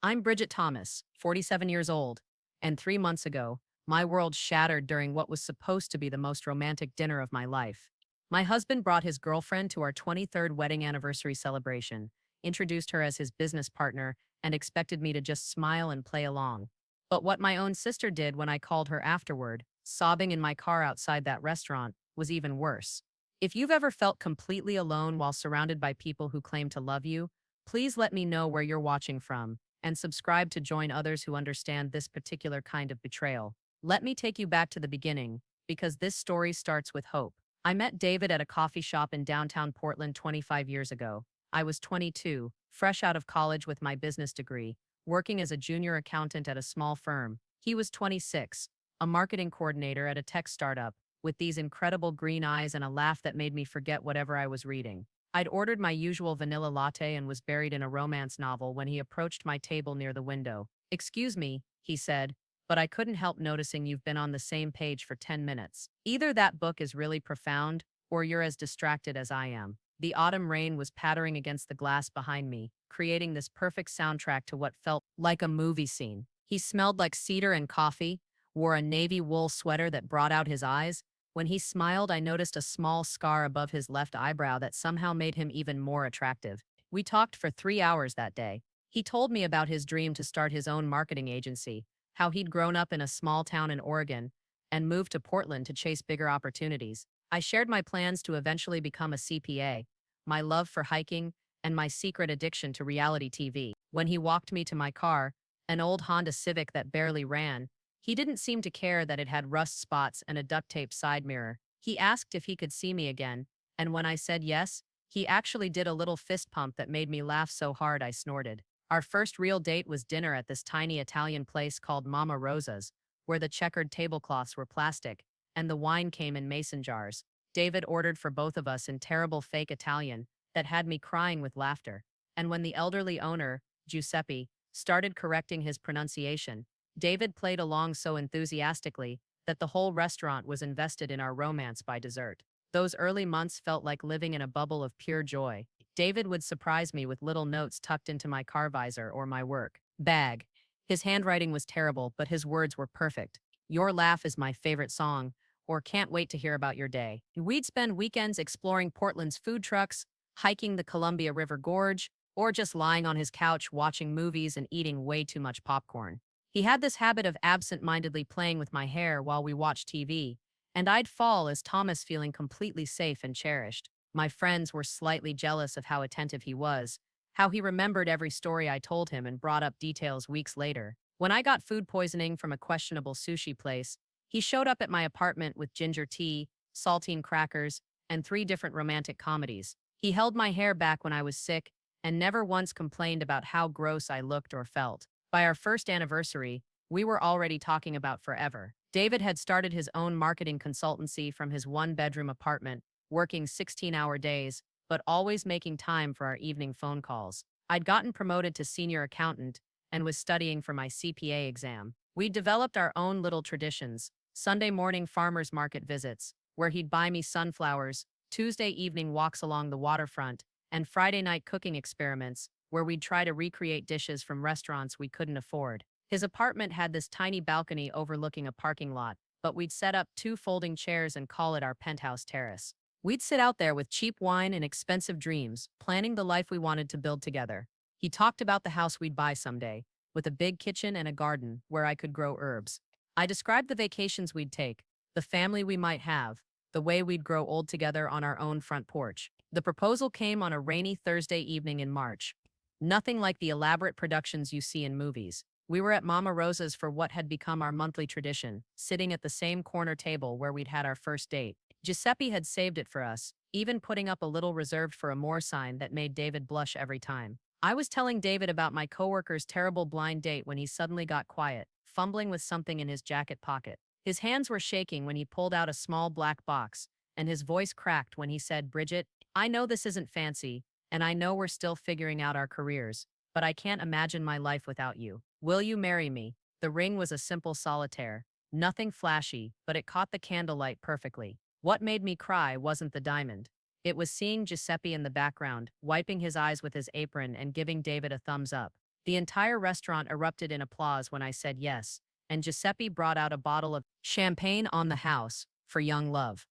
I'm Bridget Thomas, 47 years old, and 3 months ago, my world shattered during what was supposed to be the most romantic dinner of my life. My husband brought his girlfriend to our 23rd wedding anniversary celebration, introduced her as his business partner, and expected me to just smile and play along. But what my own sister did when I called her afterward, sobbing in my car outside that restaurant, was even worse. If you've ever felt completely alone while surrounded by people who claim to love you, please let me know where you're watching from and subscribe to join others who understand this particular kind of betrayal. Let me take you back to the beginning, because this story starts with hope. I met David at a coffee shop in downtown Portland 25 years ago. I was 22, fresh out of college with my business degree, working as a junior accountant at a small firm. He was 26, a marketing coordinator at a tech startup, with these incredible green eyes and a laugh that made me forget whatever I was reading. I'd ordered my usual vanilla latte and was buried in a romance novel when he approached my table near the window. "Excuse me," he said, "but I couldn't help noticing you've been on the same page for 10 minutes. Either that book is really profound, or you're as distracted as I am." The autumn rain was pattering against the glass behind me, creating this perfect soundtrack to what felt like a movie scene. He smelled like cedar and coffee, wore a navy wool sweater that brought out his eyes. When he smiled, I noticed a small scar above his left eyebrow that somehow made him even more attractive. We talked for 3 hours that day. He told me about his dream to start his own marketing agency, how he'd grown up in a small town in Oregon and moved to Portland to chase bigger opportunities. I shared my plans to eventually become a CPA, my love for hiking, and my secret addiction to reality TV. When he walked me to my car, an old Honda Civic that barely ran, he didn't seem to care that it had rust spots and a duct-tape side mirror. He asked if he could see me again, and when I said yes, he actually did a little fist pump that made me laugh so hard I snorted. Our first real date was dinner at this tiny Italian place called Mama Rosa's, where the checkered tablecloths were plastic, and the wine came in mason jars. David ordered for both of us in terrible fake Italian that had me crying with laughter. And when the elderly owner, Giuseppe, started correcting his pronunciation, David played along so enthusiastically that the whole restaurant was invested in our romance by dessert. Those early months felt like living in a bubble of pure joy. David would surprise me with little notes tucked into my car visor or my work bag. His handwriting was terrible, but his words were perfect. "Your laugh is my favorite song," or "Can't wait to hear about your day." We'd spend weekends exploring Portland's food trucks, hiking the Columbia River Gorge, or just lying on his couch watching movies and eating way too much popcorn. He had this habit of absent-mindedly playing with my hair while we watched TV, and I'd fall as Thomas, feeling completely safe and cherished. My friends were slightly jealous of how attentive he was, how he remembered every story I told him and brought up details weeks later. When I got food poisoning from a questionable sushi place, he showed up at my apartment with ginger tea, saltine crackers, and 3 different romantic comedies. He held my hair back when I was sick and never once complained about how gross I looked or felt. By our first anniversary, we were already talking about forever. David had started his own marketing consultancy from his 1-bedroom apartment, working 16-hour days, but always making time for our evening phone calls. I'd gotten promoted to senior accountant and was studying for my CPA exam. We developed our own little traditions: Sunday morning farmers market visits, where he'd buy me sunflowers, Tuesday evening walks along the waterfront, and Friday night cooking experiments, where we'd try to recreate dishes from restaurants we couldn't afford. His apartment had this tiny balcony overlooking a parking lot, but we'd set up 2 folding chairs and call it our penthouse terrace. We'd sit out there with cheap wine and expensive dreams, planning the life we wanted to build together. He talked about the house we'd buy someday, with a big kitchen and a garden where I could grow herbs. I described the vacations we'd take, the family we might have, the way we'd grow old together on our own front porch. The proposal came on a rainy Thursday evening in March. Nothing like the elaborate productions you see in movies. We were at Mama Rosa's for what had become our monthly tradition, sitting at the same corner table where we'd had our first date. Giuseppe had saved it for us, even putting up a little "reserved for a more" sign that made David blush every time. I was telling David about my coworker's terrible blind date when he suddenly got quiet, fumbling with something in his jacket pocket. His hands were shaking when he pulled out a small black box, and his voice cracked when he said, "Bridget, I know this isn't fancy, and I know we're still figuring out our careers, but I can't imagine my life without you. Will you marry me?" The ring was a simple solitaire, nothing flashy, but it caught the candlelight perfectly. What made me cry wasn't the diamond. It was seeing Giuseppe in the background, wiping his eyes with his apron and giving David a thumbs up. The entire restaurant erupted in applause when I said yes, and Giuseppe brought out a bottle of champagne on the house for young love.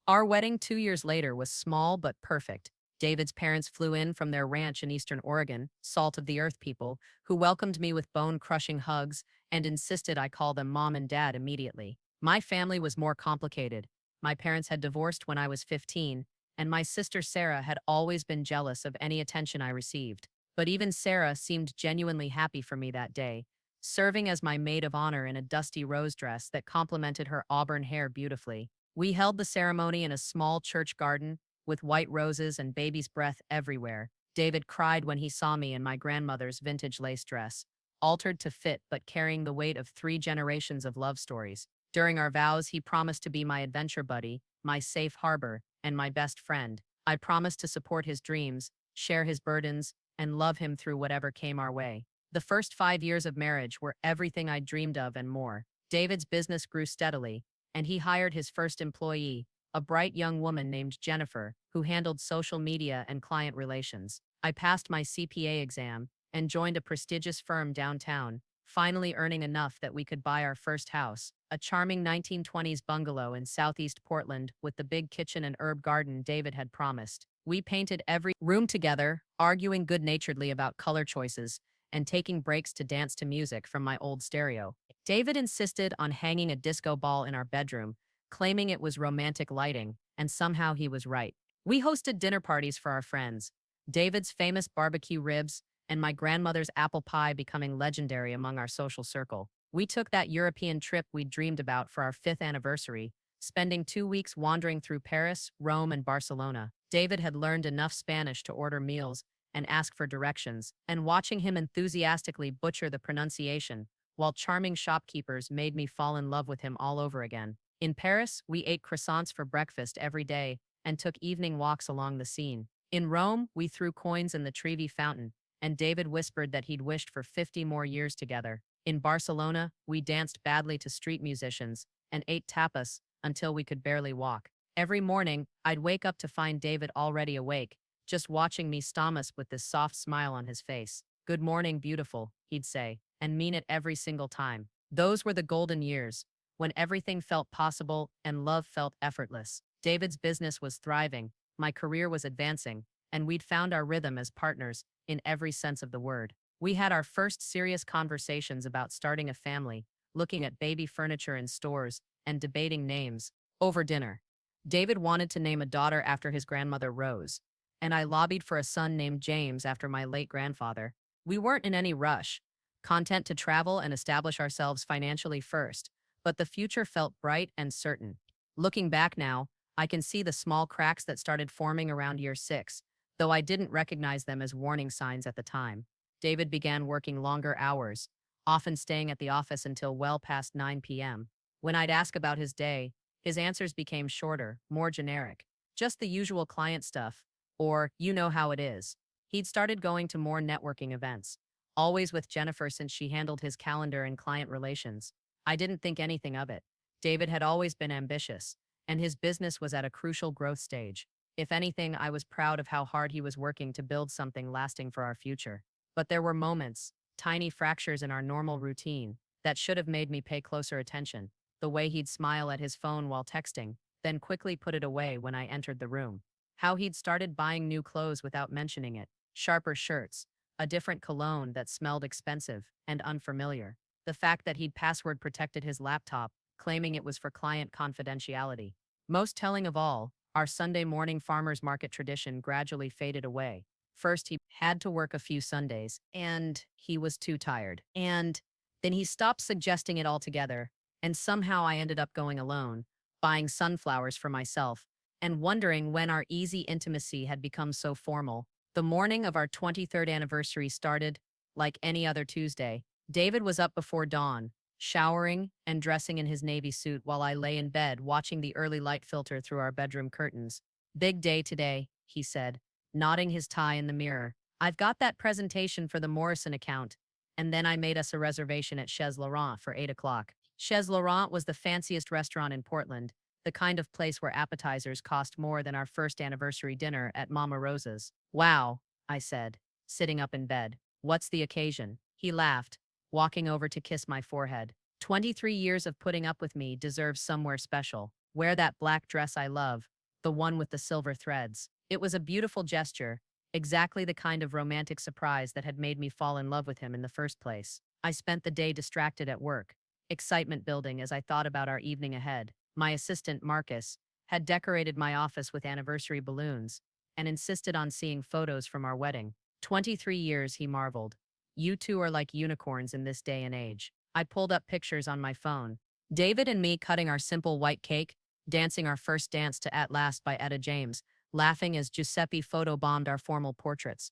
Our wedding 2 years later was small but perfect. David's parents flew in from their ranch in eastern Oregon, salt of the earth people, who welcomed me with bone crushing hugs and insisted I call them mom and dad immediately. My family was more complicated. My parents had divorced when I was 15, and my sister Sarah had always been jealous of any attention I received. But even Sarah seemed genuinely happy for me that day, serving as my maid of honor in a dusty rose dress that complemented her auburn hair beautifully. We held the ceremony in a small church garden with white roses and baby's breath everywhere. David cried when he saw me in my grandmother's vintage lace dress, altered to fit but carrying the weight of 3 generations of love stories. During our vows, he promised to be my adventure buddy, my safe harbor, and my best friend. I promised to support his dreams, share his burdens, and love him through whatever came our way. The first 5 years of marriage were everything I dreamed of and more. David's business grew steadily, and he hired his first employee, a bright young woman named Jennifer, who handled social media and client relations. I passed my CPA exam and joined a prestigious firm downtown, finally earning enough that we could buy our first house, a charming 1920s bungalow in southeast Portland with the big kitchen and herb garden David had promised. We painted every room together, arguing good-naturedly about color choices and taking breaks to dance to music from my old stereo. David insisted on hanging a disco ball in our bedroom, claiming it was romantic lighting, and somehow he was right. We hosted dinner parties for our friends, David's famous barbecue ribs and my grandmother's apple pie becoming legendary among our social circle. We took that European trip we'd dreamed about for our 5th anniversary, spending 2 weeks wandering through Paris, Rome, and Barcelona. David had learned enough Spanish to order meals and ask for directions, and watching him enthusiastically butcher the pronunciation, while charming shopkeepers made me fall in love with him all over again. In Paris, we ate croissants for breakfast every day and took evening walks along the Seine. In Rome, we threw coins in the Trevi fountain, and David whispered that he'd wished for 50 more years together. In Barcelona, we danced badly to street musicians and ate tapas until we could barely walk. Every morning, I'd wake up to find David already awake, just watching me stomach with this soft smile on his face. "Good morning, beautiful," he'd say, and mean it every single time. Those were the golden years, when everything felt possible and love felt effortless. David's business was thriving, my career was advancing, and we'd found our rhythm as partners in every sense of the word. We had our first serious conversations about starting a family, looking at baby furniture in stores, and debating names over dinner. David wanted to name a daughter after his grandmother Rose, and I lobbied for a son named James after my late grandfather. We weren't in any rush, content to travel and establish ourselves financially first, but the future felt bright and certain. Looking back now, I can see the small cracks that started forming around year 6, though I didn't recognize them as warning signs at the time. David began working longer hours, often staying at the office until well past 9 p.m. When I'd ask about his day, his answers became shorter, more generic. Just the usual client stuff, or you know how it is. He'd started going to more networking events, always with Jennifer since she handled his calendar and client relations. I didn't think anything of it. David had always been ambitious, and his business was at a crucial growth stage. If anything, I was proud of how hard he was working to build something lasting for our future. But there were moments, tiny fractures in our normal routine, that should have made me pay closer attention. The way he'd smile at his phone while texting, then quickly put it away when I entered the room. How he'd started buying new clothes without mentioning it, sharper shirts, a different cologne that smelled expensive and unfamiliar. The fact that he'd password protected his laptop, claiming it was for client confidentiality. Most telling of all, our Sunday morning farmers market tradition gradually faded away. First, he had to work a few Sundays, and he was too tired. And then he stopped suggesting it altogether, and somehow I ended up going alone, buying sunflowers for myself, and wondering when our easy intimacy had become so formal. The morning of our 23rd anniversary started like any other Tuesday. David was up before dawn, showering and dressing in his navy suit while I lay in bed watching the early light filter through our bedroom curtains. "Big day today," he said, nodding his tie in the mirror. "I've got that presentation for the Morrison account." And then I made us a reservation at Chez Laurent for 8 o'clock. Chez Laurent was the fanciest restaurant in Portland, the kind of place where appetizers cost more than our first anniversary dinner at Mama Rosa's. "Wow," I said, sitting up in bed. What's the occasion? He laughed, walking over to kiss my forehead. 23 years of putting up with me deserves somewhere special. Wear that black dress I love, the one with the silver threads. It was a beautiful gesture, exactly the kind of romantic surprise that had made me fall in love with him in the first place. I spent the day distracted at work, excitement building as I thought about our evening ahead. My assistant, Marcus, had decorated my office with anniversary balloons and insisted on seeing photos from our wedding. 23 years, he marveled. You two are like unicorns in this day and age. I pulled up pictures on my phone. David and me cutting our simple white cake, dancing our first dance to At Last by Etta James, laughing as Giuseppe photobombed our formal portraits.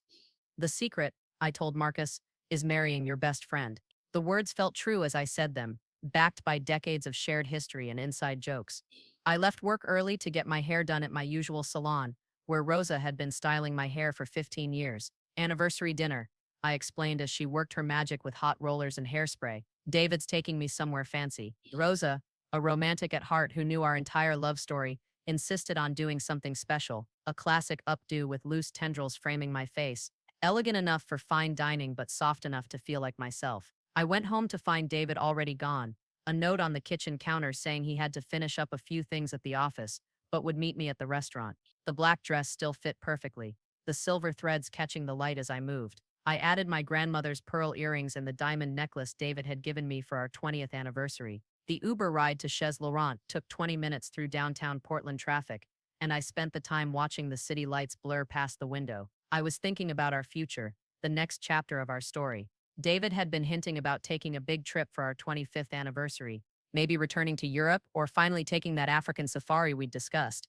The secret, I told Marcus, is marrying your best friend. The words felt true as I said them, backed by decades of shared history and inside jokes. I left work early to get my hair done at my usual salon, where Rosa had been styling my hair for 15 years. Anniversary dinner, I explained as she worked her magic with hot rollers and hairspray. David's taking me somewhere fancy. Rosa, a romantic at heart who knew our entire love story, insisted on doing something special, a classic updo with loose tendrils framing my face, elegant enough for fine dining but soft enough to feel like myself. I went home to find David already gone, a note on the kitchen counter saying he had to finish up a few things at the office, but would meet me at the restaurant. The black dress still fit perfectly, the silver threads catching the light as I moved. I added my grandmother's pearl earrings and the diamond necklace David had given me for our 20th anniversary. The Uber ride to Chez Laurent took 20 minutes through downtown Portland traffic, and I spent the time watching the city lights blur past the window. I was thinking about our future, the next chapter of our story. David had been hinting about taking a big trip for our 25th anniversary, maybe returning to Europe or finally taking that African safari we'd discussed.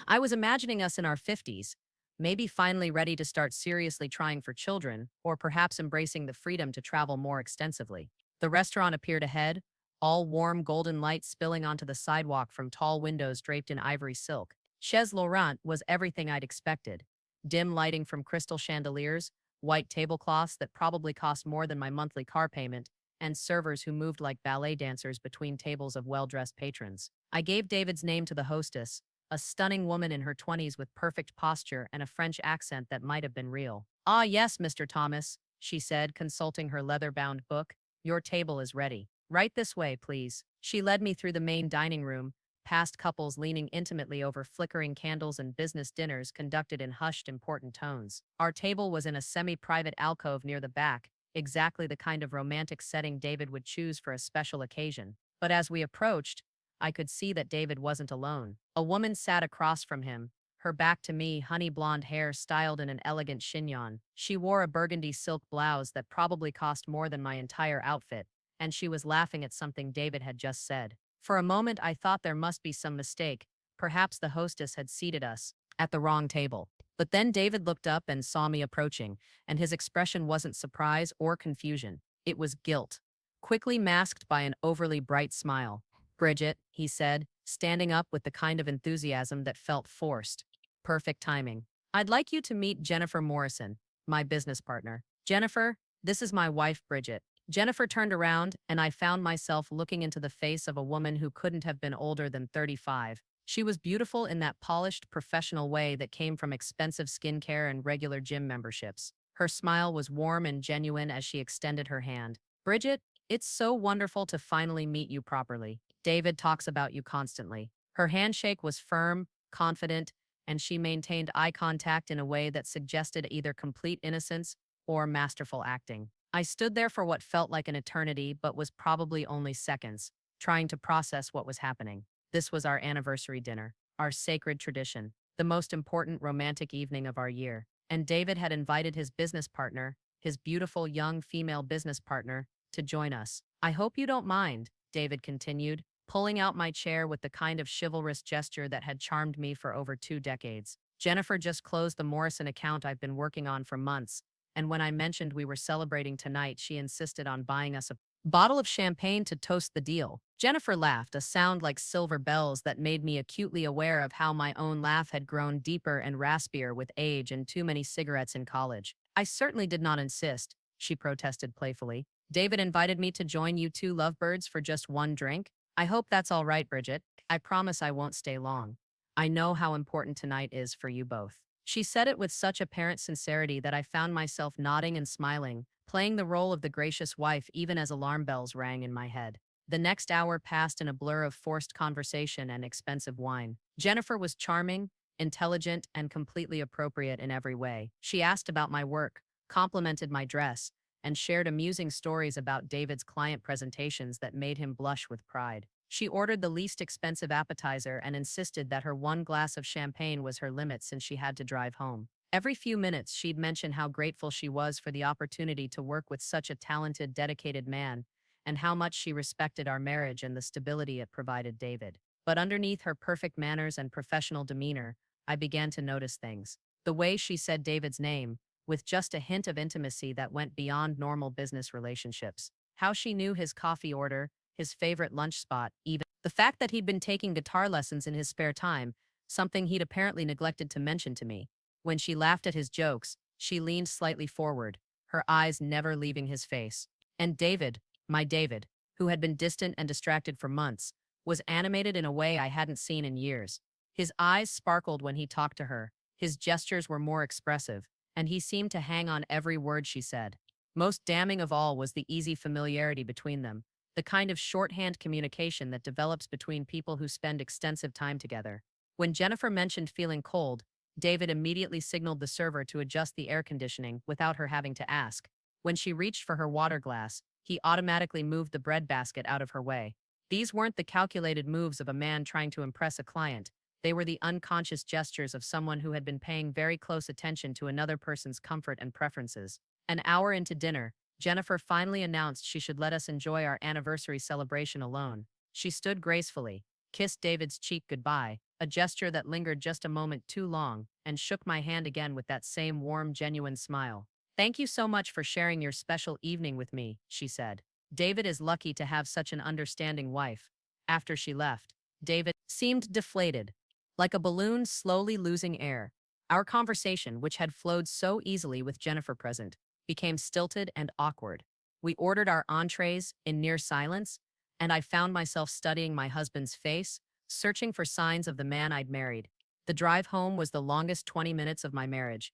I was imagining us in our 50s, maybe finally ready to start seriously trying for children, or perhaps embracing the freedom to travel more extensively. The restaurant appeared ahead, all warm golden light spilling onto the sidewalk from tall windows draped in ivory silk. Chez Laurent was everything I'd expected. Dim lighting from crystal chandeliers, white tablecloths that probably cost more than my monthly car payment, and servers who moved like ballet dancers between tables of well-dressed patrons. I gave David's name to the hostess, a stunning woman in her 20s with perfect posture and a French accent that might have been real. "Ah, yes, Mr. Thomas," she said, consulting her leather-bound book. "Your table is ready. Right this way, please." She led me through the main dining room, past couples leaning intimately over flickering candles and business dinners conducted in hushed, important tones. Our table was in a semi-private alcove near the back, exactly the kind of romantic setting David would choose for a special occasion. But as we approached, I could see that David wasn't alone. A woman sat across from him, her back to me, honey blonde hair styled in an elegant chignon. She wore a burgundy silk blouse that probably cost more than my entire outfit, and she was laughing at something David had just said. For a moment, I thought there must be some mistake. Perhaps the hostess had seated us at the wrong table. But then David looked up and saw me approaching, and his expression wasn't surprise or confusion. It was guilt, quickly masked by an overly bright smile. "Bridget," he said, standing up with the kind of enthusiasm that felt forced. Perfect timing. "I'd like you to meet Jennifer Morrison, my business partner. Jennifer, this is my wife, Bridget." Jennifer turned around, and I found myself looking into the face of a woman who couldn't have been older than 35. She was beautiful in that polished, professional way that came from expensive skincare and regular gym memberships. Her smile was warm and genuine as she extended her hand. "Bridget, it's so wonderful to finally meet you properly. David talks about you constantly." Her handshake was firm, confident, and she maintained eye contact in a way that suggested either complete innocence or masterful acting. I stood there for what felt like an eternity but was probably only seconds, trying to process what was happening. This was our anniversary dinner, our sacred tradition, the most important romantic evening of our year. And David had invited his business partner, his beautiful young female business partner, to join us. "I hope you don't mind," David continued, pulling out my chair with the kind of chivalrous gesture that had charmed me for over 2 decades. "Jennifer just closed the Morrison account I've been working on for months, and when I mentioned we were celebrating tonight, she insisted on buying us a bottle of champagne to toast the deal." Jennifer laughed, a sound like silver bells that made me acutely aware of how my own laugh had grown deeper and raspier with age and too many cigarettes in college. "I certainly did not insist," she protested playfully. "David invited me to join you two lovebirds for just one drink. I hope that's all right, Bridget. I promise I won't stay long. I know how important tonight is for you both." She said it with such apparent sincerity that I found myself nodding and smiling, playing the role of the gracious wife even as alarm bells rang in my head. The next hour passed in a blur of forced conversation and expensive wine. Jennifer was charming, intelligent, and completely appropriate in every way. She asked about my work, complimented my dress, and shared amusing stories about David's client presentations that made him blush with pride. She ordered the least expensive appetizer and insisted that her one glass of champagne was her limit since she had to drive home. Every few minutes, she'd mention how grateful she was for the opportunity to work with such a talented, dedicated man, and how much she respected our marriage and the stability it provided David. But underneath her perfect manners and professional demeanor, I began to notice things. The way she said David's name, with just a hint of intimacy that went beyond normal business relationships. How she knew his coffee order, his favorite lunch spot, even the fact that he'd been taking guitar lessons in his spare time, something he'd apparently neglected to mention to me. When she laughed at his jokes, she leaned slightly forward, her eyes never leaving his face. And David, my David, who had been distant and distracted for months, was animated in a way I hadn't seen in years. His eyes sparkled when he talked to her, his gestures were more expressive, and he seemed to hang on every word she said. Most damning of all was the easy familiarity between them, the kind of shorthand communication that develops between people who spend extensive time together. When Jennifer mentioned feeling cold, David immediately signaled the server to adjust the air conditioning without her having to ask. When she reached for her water glass, he automatically moved the bread basket out of her way. These weren't the calculated moves of a man trying to impress a client. They were the unconscious gestures of someone who had been paying very close attention to another person's comfort and preferences. An hour into dinner, Jennifer finally announced she should let us enjoy our anniversary celebration alone. She stood gracefully, kissed David's cheek goodbye, a gesture that lingered just a moment too long, and shook my hand again with that same warm, genuine smile. "Thank you so much for sharing your special evening with me," she said. "David is lucky to have such an understanding wife." After she left, David seemed deflated, like a balloon slowly losing air. Our conversation, which had flowed so easily with Jennifer present, became stilted and awkward. We ordered our entrees in near silence, and I found myself studying my husband's face, searching for signs of the man I'd married. The drive home was the longest 20 minutes of my marriage.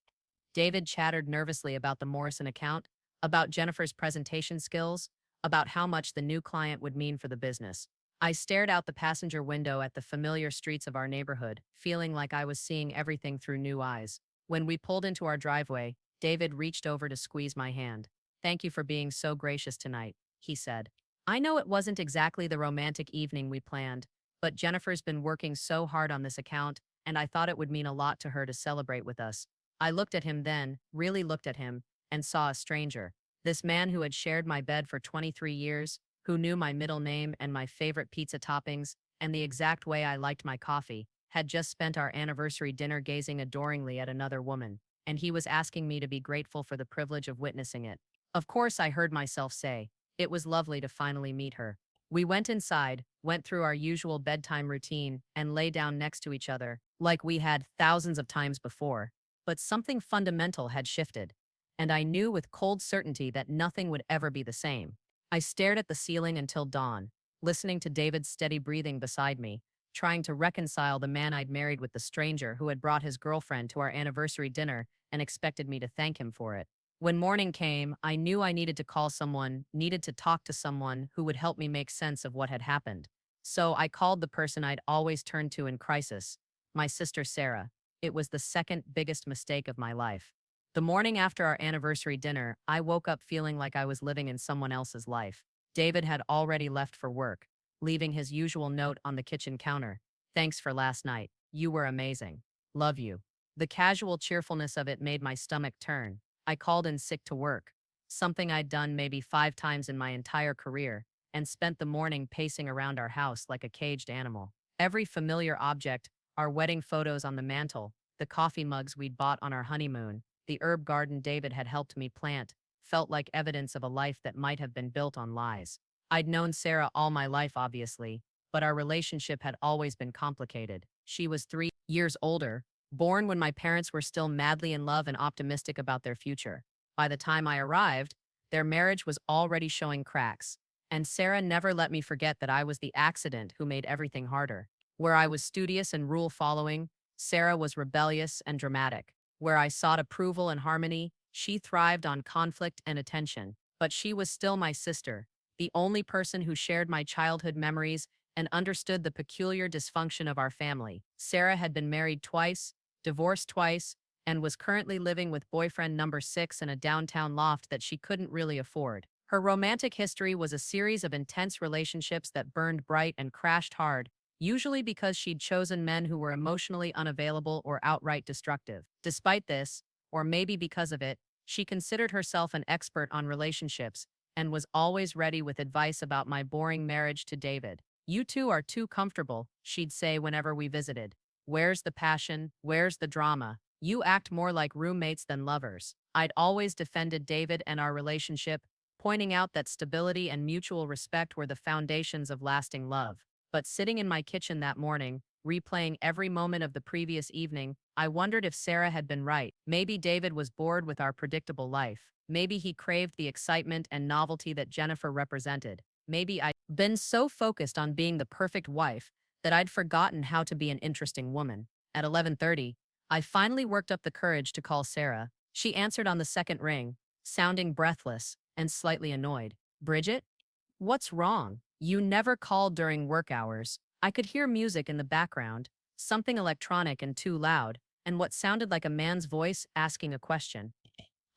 David chattered nervously about the Morrison account, about Jennifer's presentation skills, about how much the new client would mean for the business. I stared out the passenger window at the familiar streets of our neighborhood, feeling like I was seeing everything through new eyes. When we pulled into our driveway, David reached over to squeeze my hand. "Thank you for being so gracious tonight," he said. "I know it wasn't exactly the romantic evening we planned, but Jennifer's been working so hard on this account, and I thought it would mean a lot to her to celebrate with us." I looked at him then, really looked at him, and saw a stranger. This man who had shared my bed for 23 years, who knew my middle name and my favorite pizza toppings, and the exact way I liked my coffee, had just spent our anniversary dinner gazing adoringly at another woman, and he was asking me to be grateful for the privilege of witnessing it. Of course, I heard myself say, it was lovely to finally meet her. We went inside, went through our usual bedtime routine, and lay down next to each other, like we had thousands of times before. But something fundamental had shifted, and I knew with cold certainty that nothing would ever be the same. I stared at the ceiling until dawn, listening to David's steady breathing beside me, trying to reconcile the man I'd married with the stranger who had brought his girlfriend to our anniversary dinner and expected me to thank him for it. When morning came, I knew I needed to call someone, needed to talk to someone who would help me make sense of what had happened. So I called the person I'd always turned to in crisis, my sister Sarah. It was the second biggest mistake of my life. The morning after our anniversary dinner, I woke up feeling like I was living in someone else's life. David had already left for work, leaving his usual note on the kitchen counter. "Thanks for last night. You were amazing. Love you." The casual cheerfulness of it made my stomach turn. I called in sick to work, something I'd done maybe 5 times in my entire career, and spent the morning pacing around our house like a caged animal. Every familiar object, our wedding photos on the mantle, the coffee mugs we'd bought on our honeymoon, the herb garden David had helped me plant, felt like evidence of a life that might have been built on lies. I'd known Sarah all my life, obviously, but our relationship had always been complicated. She was 3 years older, born when my parents were still madly in love and optimistic about their future. By the time I arrived, their marriage was already showing cracks, and Sarah never let me forget that I was the accident who made everything harder. Where I was studious and rule-following, Sarah was rebellious and dramatic. Where I sought approval and harmony, she thrived on conflict and attention. But she was still my sister, the only person who shared my childhood memories and understood the peculiar dysfunction of our family. Sarah had been married twice, divorced twice, and was currently living with boyfriend number 6 in a downtown loft that she couldn't really afford. Her romantic history was a series of intense relationships that burned bright and crashed hard, usually because she'd chosen men who were emotionally unavailable or outright destructive. Despite this, or maybe because of it, she considered herself an expert on relationships and was always ready with advice about my boring marriage to David. "You two are too comfortable," she'd say whenever we visited. "Where's the passion? Where's the drama? You act more like roommates than lovers." I'd always defended David and our relationship, pointing out that stability and mutual respect were the foundations of lasting love. But sitting in my kitchen that morning, replaying every moment of the previous evening, I wondered if Sarah had been right. Maybe David was bored with our predictable life. Maybe he craved the excitement and novelty that Jennifer represented. Maybe I'd been so focused on being the perfect wife that I'd forgotten how to be an interesting woman. At 11:30, I finally worked up the courage to call Sarah. She answered on the second ring, sounding breathless and slightly annoyed. "Bridget? What's wrong? You never called during work hours." I could hear music in the background, something electronic and too loud, and what sounded like a man's voice asking a question.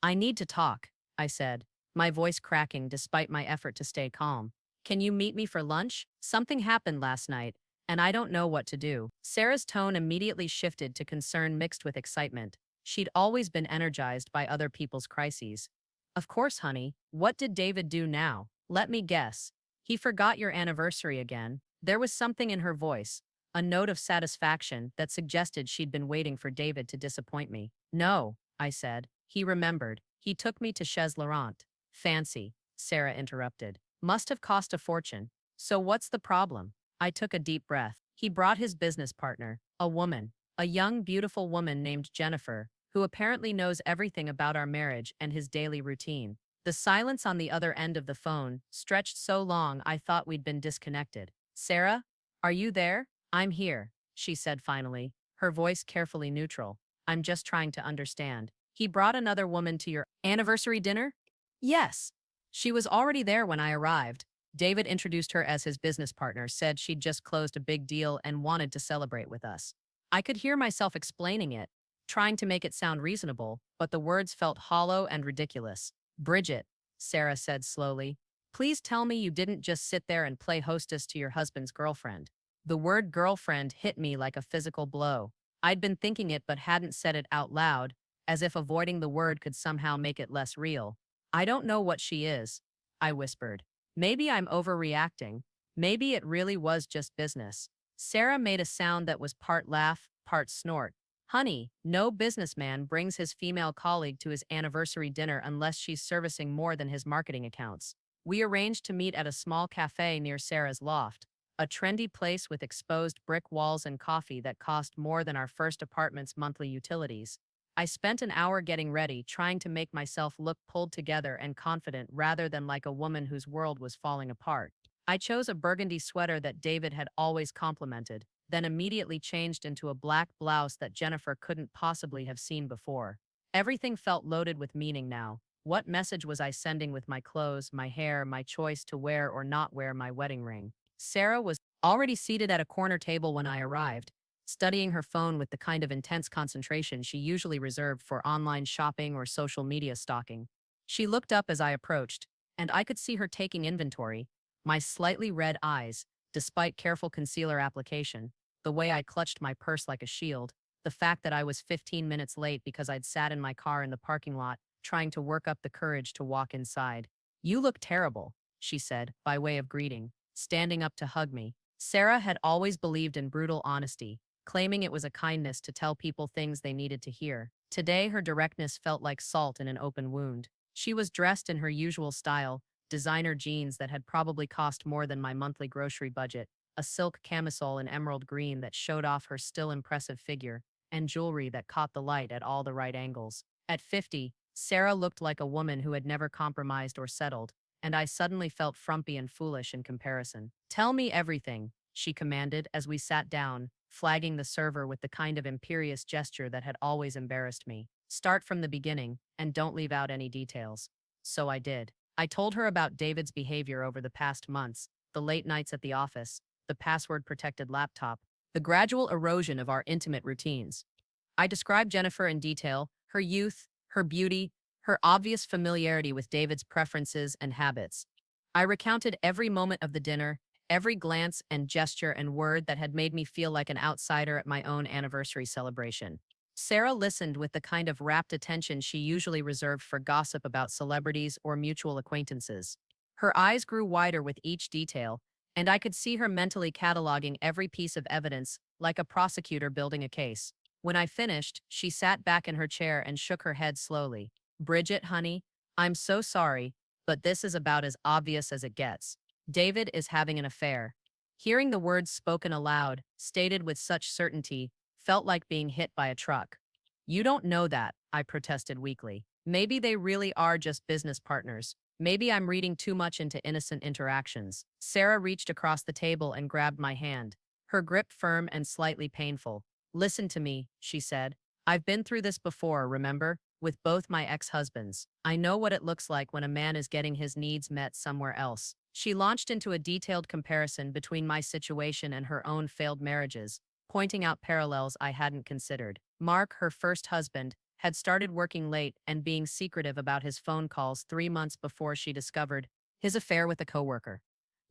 "I need to talk," I said, my voice cracking despite my effort to stay calm. "Can you meet me for lunch? Something happened last night, and I don't know what to do." Sarah's tone immediately shifted to concern mixed with excitement. She'd always been energized by other people's crises. "Of course, honey. What did David do now? Let me guess. He forgot your anniversary again." There was something in her voice, a note of satisfaction that suggested she'd been waiting for David to disappoint me. "No," I said. "He remembered. He took me to Chez Laurent." "Fancy," Sarah interrupted. "Must have cost a fortune. So what's the problem?" I took a deep breath. "He brought his business partner, a woman, a young, beautiful woman named Jennifer, who apparently knows everything about our marriage and his daily routine." The silence on the other end of the phone stretched so long I thought we'd been disconnected. "Sarah, are you there?" "I'm here," she said finally, her voice carefully neutral. "I'm just trying to understand. He brought another woman to your anniversary dinner?" "Yes." "She was already there when I arrived. David introduced her as his business partner, said she'd just closed a big deal and wanted to celebrate with us." I could hear myself explaining it, trying to make it sound reasonable, but the words felt hollow and ridiculous. "Bridget," Sarah said slowly, "please tell me you didn't just sit there and play hostess to your husband's girlfriend." The word girlfriend hit me like a physical blow. I'd been thinking it but hadn't said it out loud, as if avoiding the word could somehow make it less real. "I don't know what she is," I whispered. "Maybe I'm overreacting. Maybe it really was just business." Sarah made a sound that was part laugh, part snort. "Honey, no businessman brings his female colleague to his anniversary dinner unless she's servicing more than his marketing accounts." We arranged to meet at a small cafe near Sarah's loft, a trendy place with exposed brick walls and coffee that cost more than our first apartment's monthly utilities. I spent an hour getting ready, trying to make myself look pulled together and confident rather than like a woman whose world was falling apart. I chose a burgundy sweater that David had always complimented, then immediately changed into a black blouse that Jennifer couldn't possibly have seen before. Everything felt loaded with meaning now. What message was I sending with my clothes, my hair, my choice to wear or not wear my wedding ring? Sarah was already seated at a corner table when I arrived, studying her phone with the kind of intense concentration she usually reserved for online shopping or social media stalking. She looked up as I approached, and I could see her taking inventory. My slightly red eyes, despite careful concealer application, the way I clutched my purse like a shield, the fact that I was 15 minutes late because I'd sat in my car in the parking lot, trying to work up the courage to walk inside. "You look terrible," she said, by way of greeting, standing up to hug me. Sarah had always believed in brutal honesty, claiming it was a kindness to tell people things they needed to hear. Today, her directness felt like salt in an open wound. She was dressed in her usual style, designer jeans that had probably cost more than my monthly grocery budget, a silk camisole in emerald green that showed off her still impressive figure, and jewelry that caught the light at all the right angles. At 50, Sarah looked like a woman who had never compromised or settled, and I suddenly felt frumpy and foolish in comparison. "Tell me everything," she commanded as we sat down, flagging the server with the kind of imperious gesture that had always embarrassed me. Start from the beginning, and don't leave out any details. So I did. I told her about David's behavior over the past months, the late nights at the office, the password-protected laptop, the gradual erosion of our intimate routines. I described Jennifer in detail, her youth, her beauty, her obvious familiarity with David's preferences and habits. I recounted every moment of the dinner, every glance and gesture and word that had made me feel like an outsider at my own anniversary celebration. Sarah listened with the kind of rapt attention she usually reserved for gossip about celebrities or mutual acquaintances. Her eyes grew wider with each detail, and I could see her mentally cataloging every piece of evidence like a prosecutor building a case. When I finished, she sat back in her chair and shook her head slowly. Bridget, honey, I'm so sorry, but this is about as obvious as it gets. David is having an affair. Hearing the words spoken aloud, stated with such certainty, felt like being hit by a truck. You don't know that, I protested weakly. Maybe they really are just business partners. Maybe I'm reading too much into innocent interactions. Sarah reached across the table and grabbed my hand, her grip firm and slightly painful. Listen to me, she said. I've been through this before, remember? With both my ex-husbands. I know what it looks like when a man is getting his needs met somewhere else. She launched into a detailed comparison between my situation and her own failed marriages, pointing out parallels I hadn't considered. Mark, her first husband, had started working late and being secretive about his phone calls 3 months before she discovered his affair with a coworker.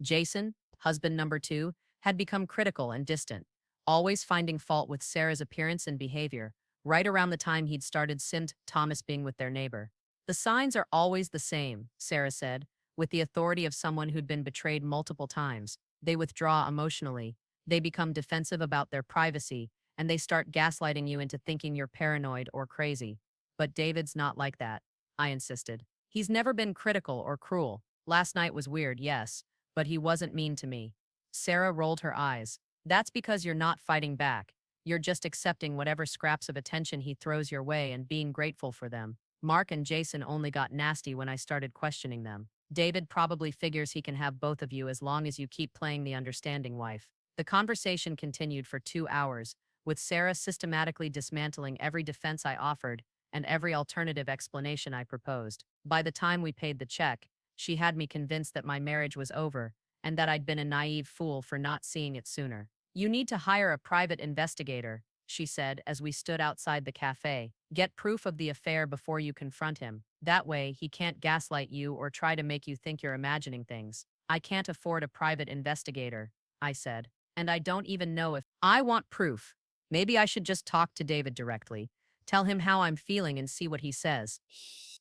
Jason, husband number 2, had become critical and distant, always finding fault with Sarah's appearance and behavior, right around the time he'd started St. Thomas being with their neighbor. The signs are always the same, Sarah said, with the authority of someone who'd been betrayed multiple times. They withdraw emotionally, they become defensive about their privacy, and they start gaslighting you into thinking you're paranoid or crazy. But David's not like that, I insisted. He's never been critical or cruel. Last night was weird, yes, but he wasn't mean to me. Sarah rolled her eyes. That's because you're not fighting back. You're just accepting whatever scraps of attention he throws your way and being grateful for them. Mark and Jason only got nasty when I started questioning them. David probably figures he can have both of you as long as you keep playing the understanding wife. The conversation continued for 2 hours, with Sarah systematically dismantling every defense I offered and every alternative explanation I proposed. By the time we paid the check, she had me convinced that my marriage was over and that I'd been a naive fool for not seeing it sooner. You need to hire a private investigator, she said as we stood outside the cafe. Get proof of the affair before you confront him. That way, he can't gaslight you or try to make you think you're imagining things. I can't afford a private investigator, I said, and I don't even know if I want proof. Maybe I should just talk to David directly, tell him how I'm feeling and see what he says.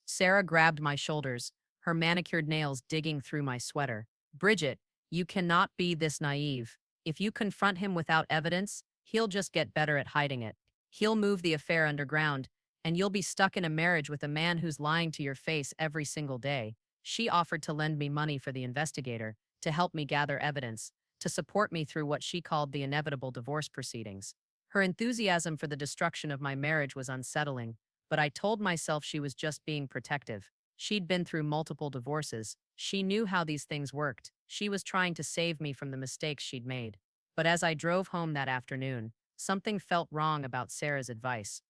Sarah grabbed my shoulders, her manicured nails digging through my sweater. Bridget, you cannot be this naive. If you confront him without evidence, he'll just get better at hiding it. He'll move the affair underground, and you'll be stuck in a marriage with a man who's lying to your face every single day. She offered to lend me money for the investigator, to help me gather evidence, to support me through what she called the inevitable divorce proceedings. Her enthusiasm for the destruction of my marriage was unsettling, but I told myself she was just being protective. She'd been through multiple divorces. She knew how these things worked. She was trying to save me from the mistakes she'd made. But as I drove home that afternoon, something felt wrong about Sarah's advice.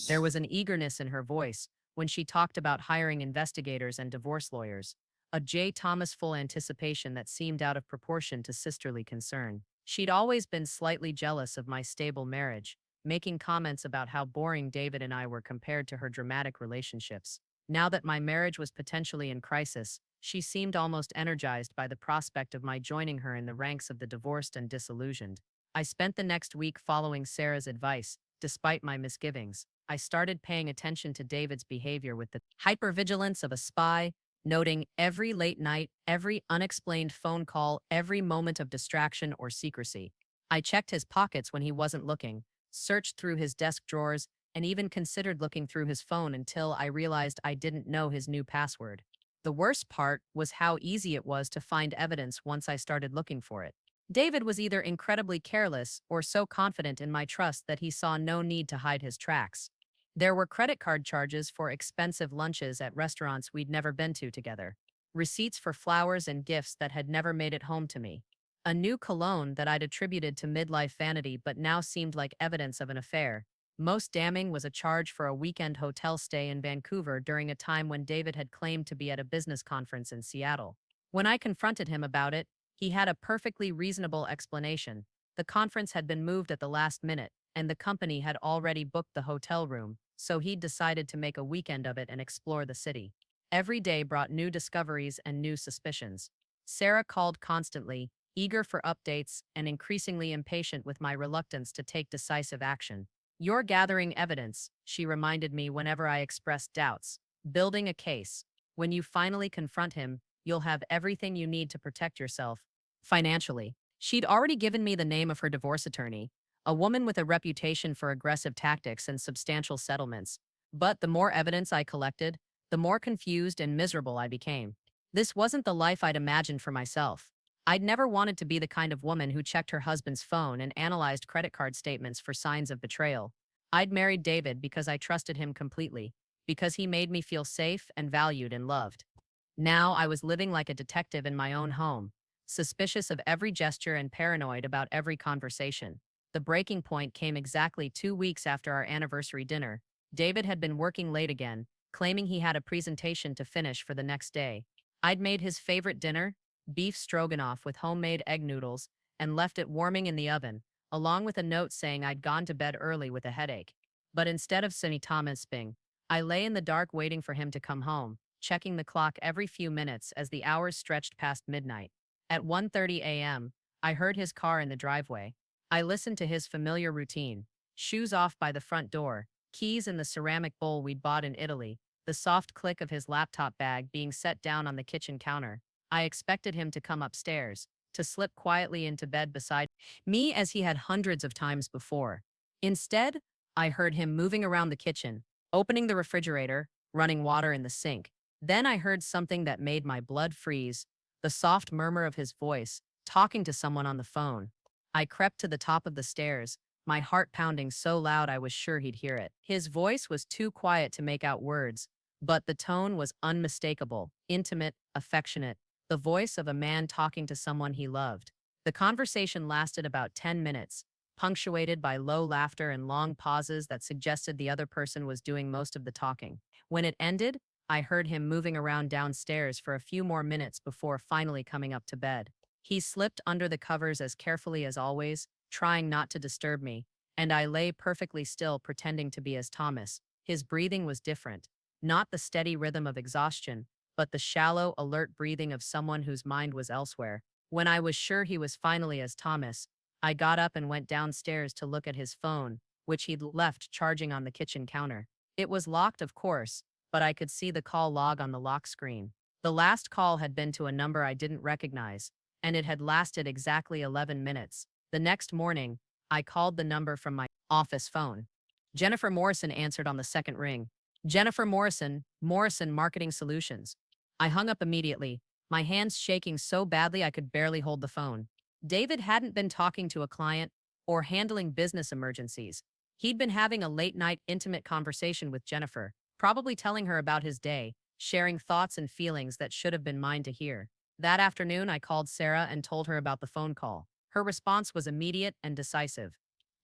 There was an eagerness in her voice when she talked about hiring investigators and divorce lawyers, a J. Thomas-full anticipation that seemed out of proportion to sisterly concern. She'd always been slightly jealous of my stable marriage, making comments about how boring David and I were compared to her dramatic relationships. Now that my marriage was potentially in crisis, she seemed almost energized by the prospect of my joining her in the ranks of the divorced and disillusioned. I spent the next week following Sarah's advice, despite my misgivings. I started paying attention to David's behavior with the hypervigilance of a spy, noting every late night, every unexplained phone call, every moment of distraction or secrecy. I checked his pockets when he wasn't looking, searched through his desk drawers, and even considered looking through his phone until I realized I didn't know his new password. The worst part was how easy it was to find evidence once I started looking for it. David was either incredibly careless or so confident in my trust that he saw no need to hide his tracks. There were credit card charges for expensive lunches at restaurants we'd never been to together, receipts for flowers and gifts that had never made it home to me, A new cologne that I'd attributed to midlife vanity but now seemed like evidence of an affair. Most damning was a charge for a weekend hotel stay in Vancouver during a time when David had claimed to be at a business conference in Seattle. When I confronted him about it, he had a perfectly reasonable explanation. The conference had been moved at the last minute, and the company had already booked the hotel room, so he'd decided to make a weekend of it and explore the city. Every day brought new discoveries and new suspicions. Sarah called constantly, eager for updates and increasingly impatient with my reluctance to take decisive action. "You're gathering evidence," she reminded me whenever I expressed doubts. "Building a case. When you finally confront him, you'll have everything you need to protect yourself." Financially, she'd already given me the name of her divorce attorney, a woman with a reputation for aggressive tactics and substantial settlements. But the more evidence I collected, the more confused and miserable I became. This wasn't the life I'd imagined for myself. I'd never wanted to be the kind of woman who checked her husband's phone and analyzed credit card statements for signs of betrayal. I'd married David because I trusted him completely, because he made me feel safe and valued and loved. Now I was living like a detective in my own home, suspicious of every gesture and paranoid about every conversation. The breaking point came exactly 2 weeks after our anniversary dinner. David had been working late again, claiming he had a presentation to finish for the next day. I'd made his favorite dinner, beef stroganoff with homemade egg noodles, and left it warming in the oven, along with a note saying I'd gone to bed early with a headache. But instead of Thomasing, I lay in the dark waiting for him to come home, checking the clock every few minutes as the hours stretched past midnight. At 1:30 a.m., I heard his car in the driveway. I listened to his familiar routine: shoes off by the front door, keys in the ceramic bowl we'd bought in Italy, the soft click of his laptop bag being set down on the kitchen counter. I expected him to come upstairs, to slip quietly into bed beside me as he had hundreds of times before. Instead, I heard him moving around the kitchen, opening the refrigerator, running water in the sink. Then I heard something that made my blood freeze: the soft murmur of his voice, talking to someone on the phone. I crept to the top of the stairs, my heart pounding so loud I was sure he'd hear it. His voice was too quiet to make out words, but the tone was unmistakable, intimate, affectionate, the voice of a man talking to someone he loved. The conversation lasted about 10 minutes, punctuated by low laughter and long pauses that suggested the other person was doing most of the talking. When it ended, I heard him moving around downstairs for a few more minutes before finally coming up to bed. He slipped under the covers as carefully as always, trying not to disturb me, and I lay perfectly still, pretending to be as Thomas. His breathing was different, not the steady rhythm of exhaustion, but the shallow, alert breathing of someone whose mind was elsewhere. When I was sure he was finally as Thomas, I got up and went downstairs to look at his phone, which he'd left charging on the kitchen counter. It was locked, of course, but I could see the call log on the lock screen. The last call had been to a number I didn't recognize, and it had lasted exactly 11 minutes. The next morning, I called the number from my office phone. Jennifer Morrison answered on the second ring. "Jennifer Morrison, Morrison Marketing Solutions." I hung up immediately, my hands shaking so badly I could barely hold the phone. David hadn't been talking to a client or handling business emergencies. He'd been having a late-night intimate conversation with Jennifer, probably telling her about his day, sharing thoughts and feelings that should have been mine to hear. That afternoon, I called Sarah and told her about the phone call. Her response was immediate and decisive.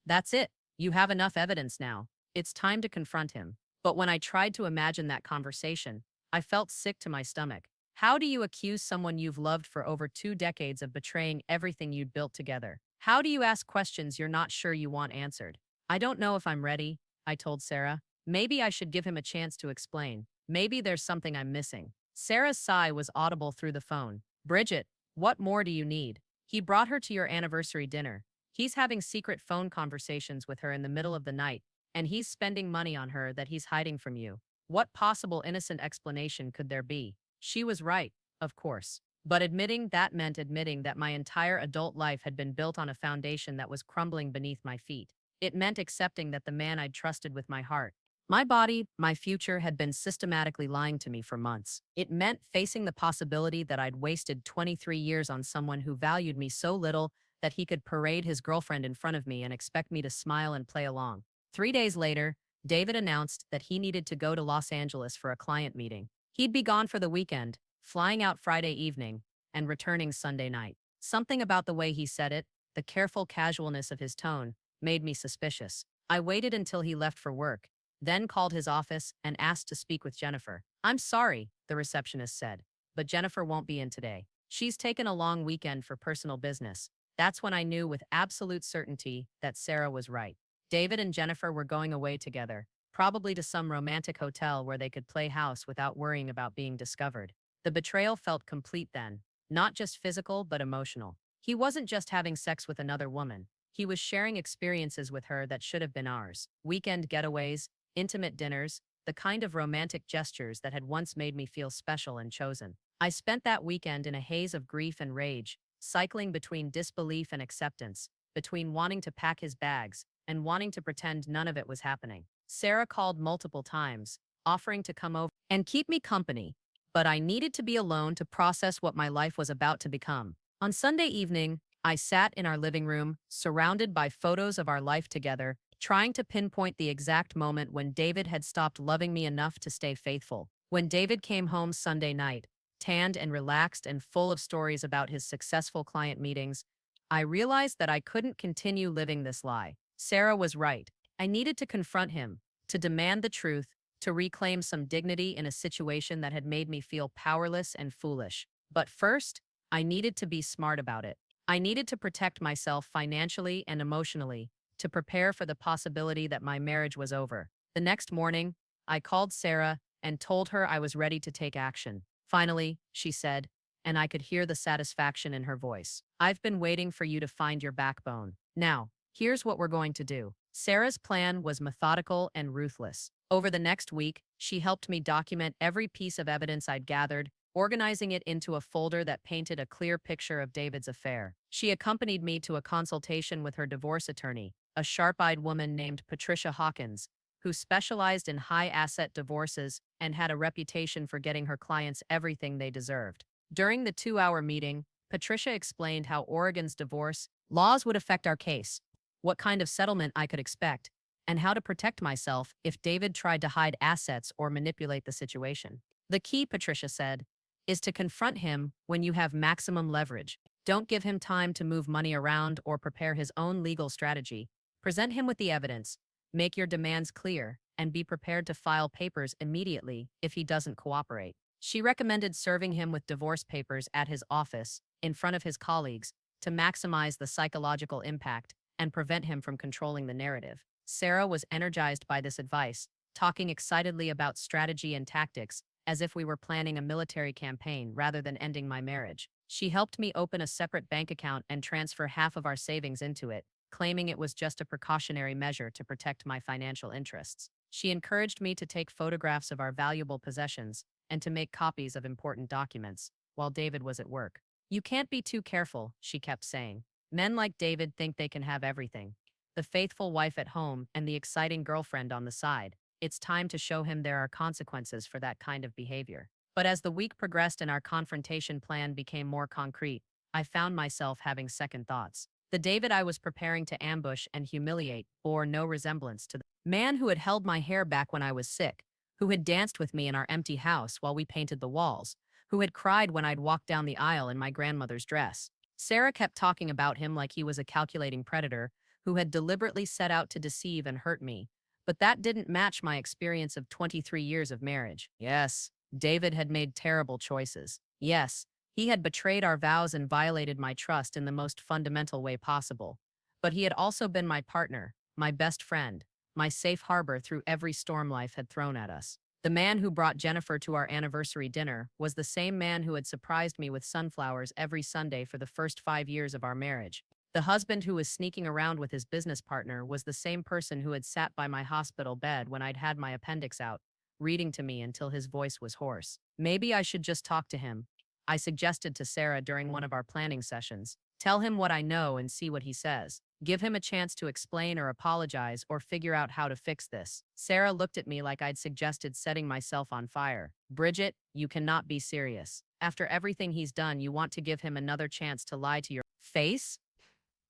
"That's it. You have enough evidence now. It's time to confront him." But when I tried to imagine that conversation, I felt sick to my stomach. How do you accuse someone you've loved for over 2 decades of betraying everything you'd built together? How do you ask questions you're not sure you want answered? "I don't know if I'm ready," I told Sarah. "Maybe I should give him a chance to explain. Maybe there's something I'm missing." Sarah's sigh was audible through the phone. "Bridget, what more do you need? He brought her to your anniversary dinner. He's having secret phone conversations with her in the middle of the night, and he's spending money on her that he's hiding from you. What possible innocent explanation could there be?" She was right, of course. But admitting that meant admitting that my entire adult life had been built on a foundation that was crumbling beneath my feet. It meant accepting that the man I'd trusted with my heart, my body, my future, had been systematically lying to me for months. It meant facing the possibility that I'd wasted 23 years on someone who valued me so little that he could parade his girlfriend in front of me and expect me to smile and play along. 3 days later, David announced that he needed to go to Los Angeles for a client meeting. He'd be gone for the weekend, flying out Friday evening and returning Sunday night. Something about the way he said it, the careful casualness of his tone, made me suspicious. I waited until he left for work, then called his office and asked to speak with Jennifer. "I'm sorry," the receptionist said, "but Jennifer won't be in today. She's taken a long weekend for personal business." That's when I knew with absolute certainty that Sarah was right. David and Jennifer were going away together, probably to some romantic hotel where they could play house without worrying about being discovered. The betrayal felt complete then, not just physical but emotional. He wasn't just having sex with another woman. He was sharing experiences with her that should have been ours. Weekend getaways, intimate dinners, the kind of romantic gestures that had once made me feel special and chosen. I spent that weekend in a haze of grief and rage, cycling between disbelief and acceptance, between wanting to pack his bags and wanting to pretend none of it was happening. Sarah called multiple times, offering to come over and keep me company, but I needed to be alone to process what my life was about to become. On Sunday evening, I sat in our living room, surrounded by photos of our life together, trying to pinpoint the exact moment when David had stopped loving me enough to stay faithful. When David came home Sunday night, tanned and relaxed and full of stories about his successful client meetings, I realized that I couldn't continue living this lie. Sarah was right. I needed to confront him, to demand the truth, to reclaim some dignity in a situation that had made me feel powerless and foolish. But first, I needed to be smart about it. I needed to protect myself financially and emotionally, to prepare for the possibility that my marriage was over. The next morning, I called Sarah and told her I was ready to take action. "Finally," she said, and I could hear the satisfaction in her voice. "I've been waiting for you to find your backbone. Now, here's what we're going to do." Sarah's plan was methodical and ruthless. Over the next week, she helped me document every piece of evidence I'd gathered, organizing it into a folder that painted a clear picture of David's affair. She accompanied me to a consultation with her divorce attorney, a sharp-eyed woman named Patricia Hawkins, who specialized in high-asset divorces and had a reputation for getting her clients everything they deserved. During the 2-hour meeting, Patricia explained how Oregon's divorce laws would affect our case, what kind of settlement I could expect, and how to protect myself if David tried to hide assets or manipulate the situation. "The key," Patricia said, "is to confront him when you have maximum leverage. Don't give him time to move money around or prepare his own legal strategy. Present him with the evidence, make your demands clear, and be prepared to file papers immediately if he doesn't cooperate." She recommended serving him with divorce papers at his office, in front of his colleagues, to maximize the psychological impact and prevent him from controlling the narrative. Sarah was energized by this advice, talking excitedly about strategy and tactics, as if we were planning a military campaign rather than ending my marriage. She helped me open a separate bank account and transfer half of our savings into it, claiming it was just a precautionary measure to protect my financial interests. She encouraged me to take photographs of our valuable possessions and to make copies of important documents, while David was at work. "You can't be too careful," she kept saying. "Men like David think they can have everything. The faithful wife at home and the exciting girlfriend on the side. It's time to show him there are consequences for that kind of behavior." But as the week progressed and our confrontation plan became more concrete, I found myself having second thoughts. The David I was preparing to ambush and humiliate bore no resemblance to the man who had held my hair back when I was sick, who had danced with me in our empty house while we painted the walls, who had cried when I'd walked down the aisle in my grandmother's dress. Sarah kept talking about him like he was a calculating predator who had deliberately set out to deceive and hurt me, but that didn't match my experience of 23 years of marriage. Yes, David had made terrible choices. Yes, he had betrayed our vows and violated my trust in the most fundamental way possible. But he had also been my partner, my best friend, my safe harbor through every storm life had thrown at us. The man who brought Jennifer to our anniversary dinner was the same man who had surprised me with sunflowers every Sunday for the first 5 years of our marriage. The husband who was sneaking around with his business partner was the same person who had sat by my hospital bed when I'd had my appendix out, reading to me until his voice was hoarse. Maybe I should just talk to him, I suggested to Sarah during one of our planning sessions. Tell him what I know and see what he says. Give him a chance to explain or apologize or figure out how to fix this. Sarah looked at me like I'd suggested setting myself on fire. "Bridget, you cannot be serious. After everything he's done, you want to give him another chance to lie to your face?"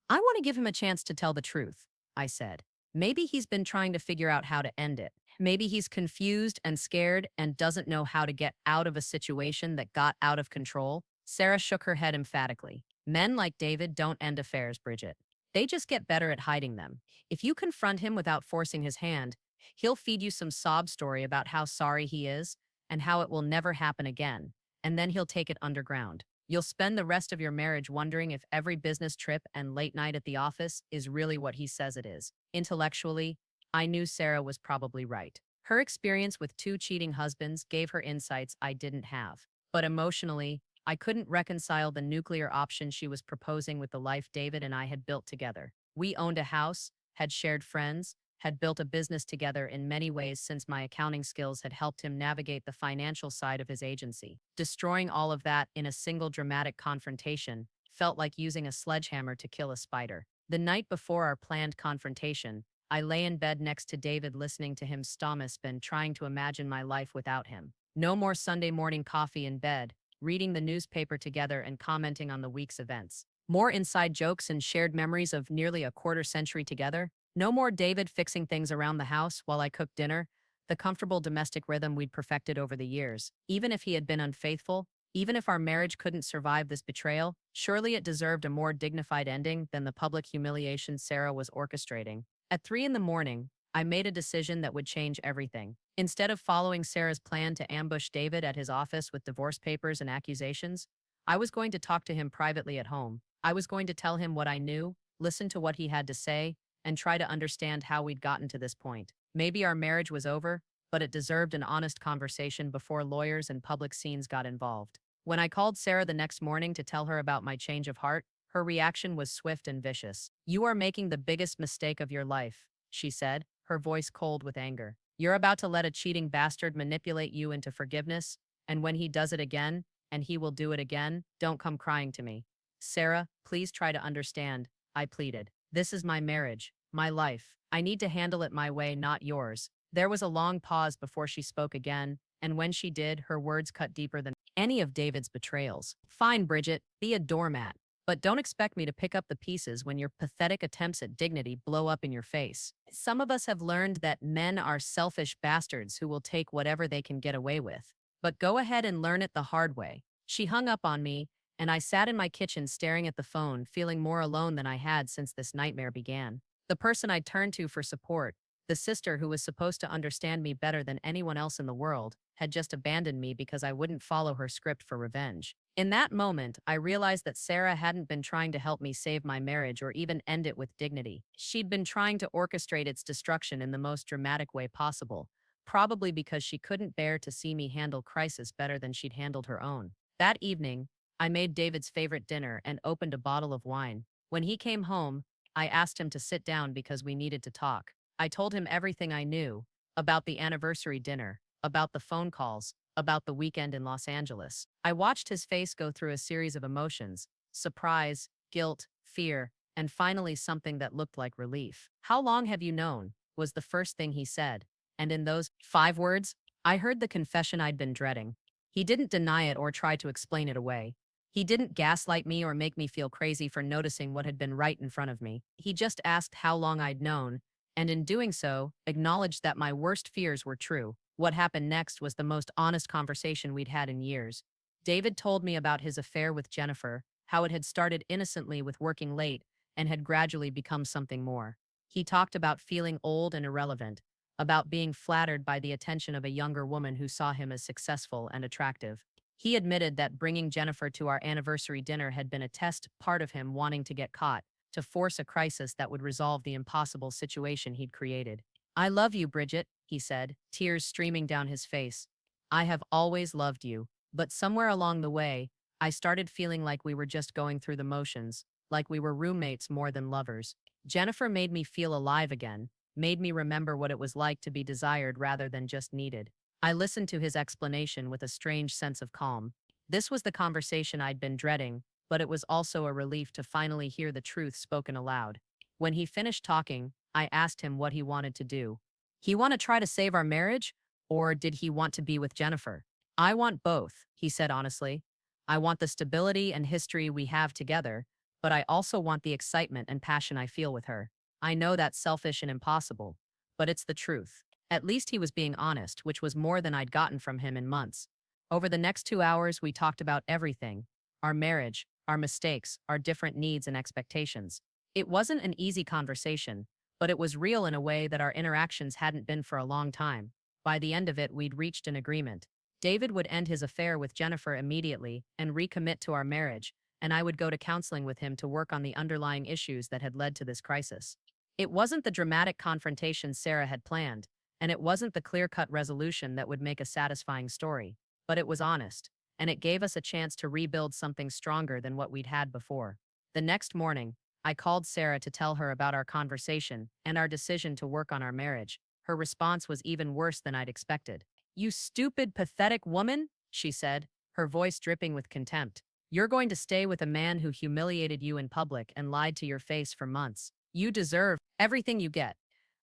"I want to give him a chance to tell the truth," I said. "Maybe he's been trying to figure out how to end it. Maybe he's confused and scared and doesn't know how to get out of a situation that got out of control." Sarah shook her head emphatically. Men like David don't end affairs, Bridget. They just get better at hiding them. If you confront him without forcing his hand, he'll feed you some sob story about how sorry he is and how it will never happen again, and then he'll take it underground. You'll spend the rest of your marriage wondering if every business trip and late night at the office is really what he says it is. Intellectually, I knew Sarah was probably right. Her experience with two cheating husbands gave her insights I didn't have. But emotionally, I couldn't reconcile the nuclear option she was proposing with the life David and I had built together. We owned a house, had shared friends, had built a business together in many ways since my accounting skills had helped him navigate the financial side of his agency. Destroying all of that in a single dramatic confrontation felt like using a sledgehammer to kill a spider. The night before our planned confrontation, I lay in bed next to David listening to him spin, trying to imagine my life without him. No more Sunday morning coffee in bed, reading the newspaper together and commenting on the week's events. More inside jokes and shared memories of nearly a quarter century together. No more David fixing things around the house while I cooked dinner, the comfortable domestic rhythm we'd perfected over the years. Even if he had been unfaithful, even if our marriage couldn't survive this betrayal, surely it deserved a more dignified ending than the public humiliation Sarah was orchestrating. At 3 in the morning, I made a decision that would change everything. Instead of following Sarah's plan to ambush David at his office with divorce papers and accusations, I was going to talk to him privately at home. I was going to tell him what I knew, listen to what he had to say, and try to understand how we'd gotten to this point. Maybe our marriage was over, but it deserved an honest conversation before lawyers and public scenes got involved. When I called Sarah the next morning to tell her about my change of heart, her reaction was swift and vicious. "You are making the biggest mistake of your life," she said, her voice cold with anger. "You're about to let a cheating bastard manipulate you into forgiveness, and when he does it again, and he will do it again, don't come crying to me." "Sarah, please try to understand," I pleaded. "This is my marriage, my life. I need to handle it my way, not yours." There was a long pause before she spoke again, and when she did, her words cut deeper than any of David's betrayals. "Fine, Bridget, be a doormat. But don't expect me to pick up the pieces when your pathetic attempts at dignity blow up in your face. Some of us have learned that men are selfish bastards who will take whatever they can get away with. But go ahead and learn it the hard way." She hung up on me, and I sat in my kitchen staring at the phone, feeling more alone than I had since this nightmare began. The person I'd turned to for support, the sister who was supposed to understand me better than anyone else in the world, had just abandoned me because I wouldn't follow her script for revenge. In that moment, I realized that Sarah hadn't been trying to help me save my marriage or even end it with dignity. She'd been trying to orchestrate its destruction in the most dramatic way possible, probably because she couldn't bear to see me handle crisis better than she'd handled her own. That evening, I made David's favorite dinner and opened a bottle of wine. When he came home, I asked him to sit down because we needed to talk. I told him everything I knew about the anniversary dinner, about the phone calls, about the weekend in Los Angeles. I watched his face go through a series of emotions: surprise, guilt, fear, and finally something that looked like relief. "How long have you known?" was the first thing he said. And in those 5 words, I heard the confession I'd been dreading. He didn't deny it or try to explain it away. He didn't gaslight me or make me feel crazy for noticing what had been right in front of me. He just asked how long I'd known, and in doing so, acknowledged that my worst fears were true. What happened next was the most honest conversation we'd had in years. David told me about his affair with Jennifer, how it had started innocently with working late and had gradually become something more. He talked about feeling old and irrelevant, about being flattered by the attention of a younger woman who saw him as successful and attractive. He admitted that bringing Jennifer to our anniversary dinner had been a test, part of him wanting to get caught, to force a crisis that would resolve the impossible situation he'd created. "I love you, Bridget," he said, tears streaming down his face. "I have always loved you, but somewhere along the way, I started feeling like we were just going through the motions, like we were roommates more than lovers. Jennifer made me feel alive again, made me remember what it was like to be desired rather than just needed." I listened to his explanation with a strange sense of calm. This was the conversation I'd been dreading, but it was also a relief to finally hear the truth spoken aloud. When he finished talking, I asked him what he wanted to do. "He want to try to save our marriage, or did he want to be with Jennifer?" "I want both," he said honestly. "I want the stability and history we have together, but I also want the excitement and passion I feel with her. I know that's selfish and impossible, but it's the truth." At least he was being honest, which was more than I'd gotten from him in months. Over the next 2 hours, we talked about everything: our marriage, our mistakes, our different needs and expectations. It wasn't an easy conversation, but it was real in a way that our interactions hadn't been for a long time. By the end of it, we'd reached an agreement. David would end his affair with Jennifer immediately and recommit to our marriage, and I would go to counseling with him to work on the underlying issues that had led to this crisis. It wasn't the dramatic confrontation Sarah had planned, and it wasn't the clear-cut resolution that would make a satisfying story, but it was honest, and it gave us a chance to rebuild something stronger than what we'd had before. The next morning, I called Sarah to tell her about our conversation and our decision to work on our marriage. Her response was even worse than I'd expected. "You stupid, pathetic woman," she said, her voice dripping with contempt. "You're going to stay with a man who humiliated you in public and lied to your face for months. You deserve everything you get."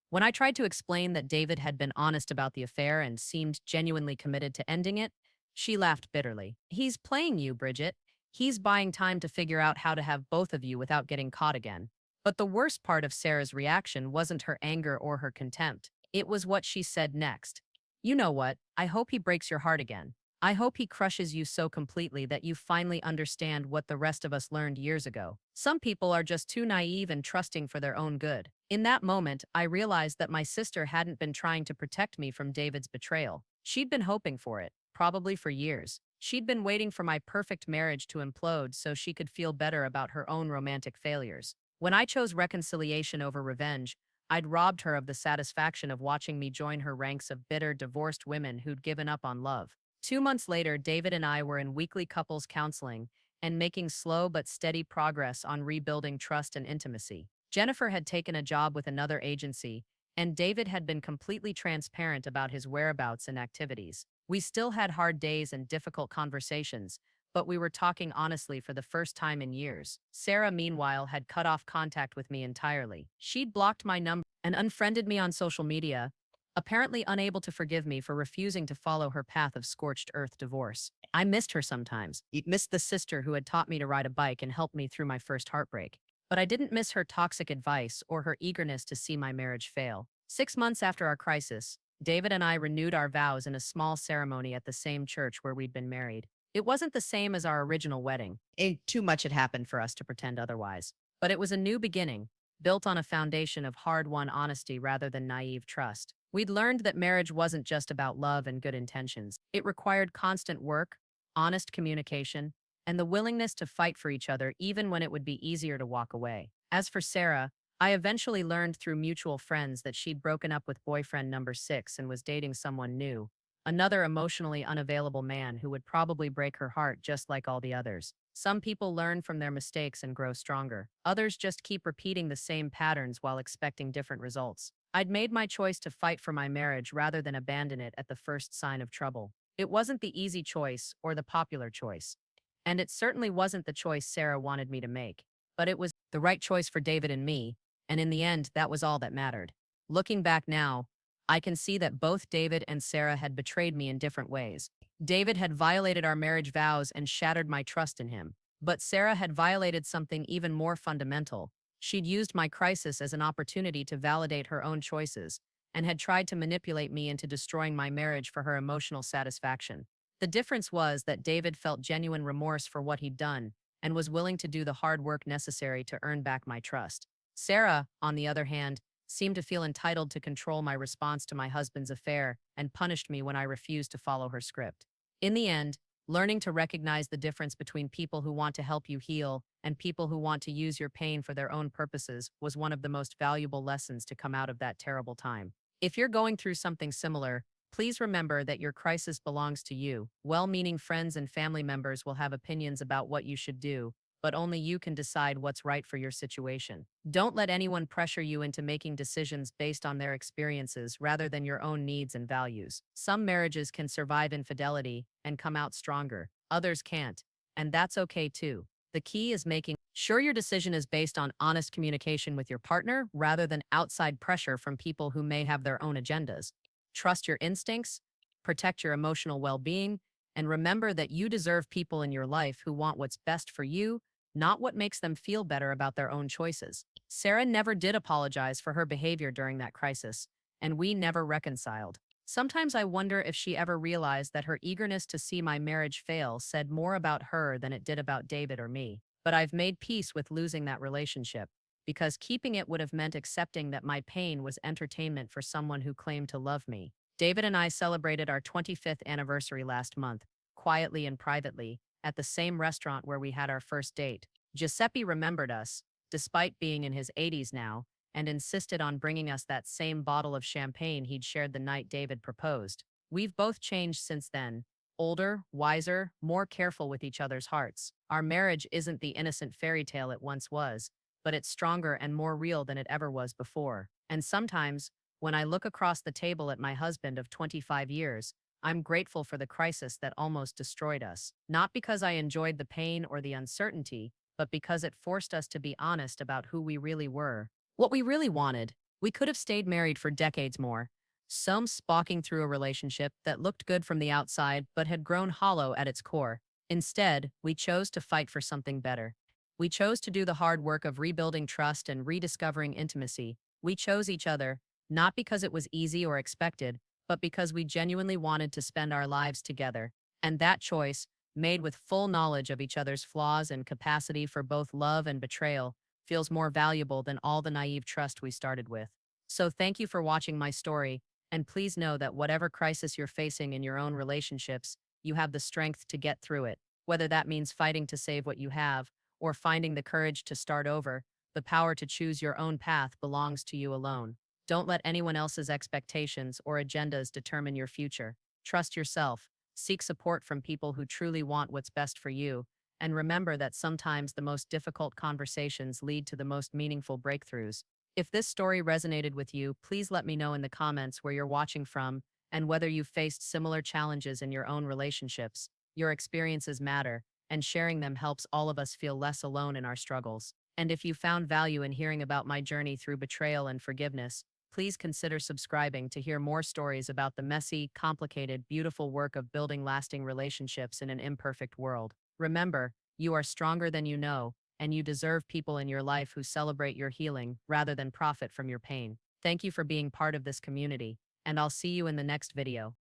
When I tried to explain that David had been honest about the affair and seemed genuinely committed to ending it, she laughed bitterly. "He's playing you, Bridget. He's buying time to figure out how to have both of you without getting caught again." But the worst part of Sarah's reaction wasn't her anger or her contempt. It was what she said next. "You know what? I hope he breaks your heart again. I hope he crushes you so completely that you finally understand what the rest of us learned years ago. Some people are just too naive and trusting for their own good." In that moment, I realized that my sister hadn't been trying to protect me from David's betrayal. She'd been hoping for it, probably for years. She'd been waiting for my perfect marriage to implode so she could feel better about her own romantic failures. When I chose reconciliation over revenge, I'd robbed her of the satisfaction of watching me join her ranks of bitter, divorced women who'd given up on love. 2 months later, David and I were in weekly couples counseling and making slow but steady progress on rebuilding trust and intimacy. Jennifer had taken a job with another agency, and David had been completely transparent about his whereabouts and activities. We still had hard days and difficult conversations, but we were talking honestly for the first time in years. Sarah, meanwhile, had cut off contact with me entirely. She'd blocked my number and unfriended me on social media, apparently unable to forgive me for refusing to follow her path of scorched earth divorce. I missed her sometimes. I missed the sister who had taught me to ride a bike and helped me through my first heartbreak. But I didn't miss her toxic advice or her eagerness to see my marriage fail. 6 months after our crisis, David and I renewed our vows in a small ceremony at the same church where we'd been married. It wasn't the same as our original wedding. Too much had happened for us to pretend otherwise. But it was a new beginning, built on a foundation of hard-won honesty rather than naive trust. We'd learned that marriage wasn't just about love and good intentions. It required constant work, honest communication, and the willingness to fight for each other even when it would be easier to walk away. As for Sarah, I eventually learned through mutual friends that she'd broken up with boyfriend number 6 and was dating someone new, another emotionally unavailable man who would probably break her heart just like all the others. Some people learn from their mistakes and grow stronger. Others just keep repeating the same patterns while expecting different results. I'd made my choice to fight for my marriage rather than abandon it at the first sign of trouble. It wasn't the easy choice or the popular choice. And it certainly wasn't the choice Sarah wanted me to make. But it was the right choice for David and me, and in the end, that was all that mattered. Looking back now, I can see that both David and Sarah had betrayed me in different ways. David had violated our marriage vows and shattered my trust in him. But Sarah had violated something even more fundamental. She'd used my crisis as an opportunity to validate her own choices and had tried to manipulate me into destroying my marriage for her emotional satisfaction. The difference was that David felt genuine remorse for what he'd done and was willing to do the hard work necessary to earn back my trust. Sarah, on the other hand, seemed to feel entitled to control my response to my husband's affair and punished me when I refused to follow her script. In the end, learning to recognize the difference between people who want to help you heal and people who want to use your pain for their own purposes was one of the most valuable lessons to come out of that terrible time. If you're going through something similar, please remember that your crisis belongs to you. Well-meaning friends and family members will have opinions about what you should do, but only you can decide what's right for your situation. Don't let anyone pressure you into making decisions based on their experiences rather than your own needs and values. Some marriages can survive infidelity and come out stronger. Others can't, and that's okay too. The key is making sure your decision is based on honest communication with your partner rather than outside pressure from people who may have their own agendas. Trust your instincts, protect your emotional well-being, and remember that you deserve people in your life who want what's best for you, not what makes them feel better about their own choices. Sarah never did apologize for her behavior during that crisis, and we never reconciled. Sometimes I wonder if she ever realized that her eagerness to see my marriage fail said more about her than it did about David or me. But I've made peace with losing that relationship because keeping it would have meant accepting that my pain was entertainment for someone who claimed to love me. David and I celebrated our 25th anniversary last month, quietly and privately, at the same restaurant where we had our first date. Giuseppe remembered us, despite being in his 80s now, and insisted on bringing us that same bottle of champagne he'd shared the night David proposed. We've both changed since then. Older, wiser, more careful with each other's hearts. Our marriage isn't the innocent fairy tale it once was, but it's stronger and more real than it ever was before. And sometimes, when I look across the table at my husband of 25 years, I'm grateful for the crisis that almost destroyed us. Not because I enjoyed the pain or the uncertainty, but because it forced us to be honest about who we really were. What we really wanted. We could have stayed married for decades more, some spawking through a relationship that looked good from the outside but had grown hollow at its core. Instead, we chose to fight for something better. We chose to do the hard work of rebuilding trust and rediscovering intimacy. We chose each other, not because it was easy or expected, but because we genuinely wanted to spend our lives together. And that choice, made with full knowledge of each other's flaws and capacity for both love and betrayal, feels more valuable than all the naive trust we started with. So thank you for watching my story, and please know that whatever crisis you're facing in your own relationships, you have the strength to get through it. Whether that means fighting to save what you have, or finding the courage to start over, the power to choose your own path belongs to you alone. Don't let anyone else's expectations or agendas determine your future. Trust yourself, seek support from people who truly want what's best for you, and remember that sometimes the most difficult conversations lead to the most meaningful breakthroughs. If this story resonated with you, please let me know in the comments where you're watching from and whether you've faced similar challenges in your own relationships. Your experiences matter, and sharing them helps all of us feel less alone in our struggles. And if you found value in hearing about my journey through betrayal and forgiveness, please consider subscribing to hear more stories about the messy, complicated, beautiful work of building lasting relationships in an imperfect world. Remember, you are stronger than you know, and you deserve people in your life who celebrate your healing rather than profit from your pain. Thank you for being part of this community, and I'll see you in the next video.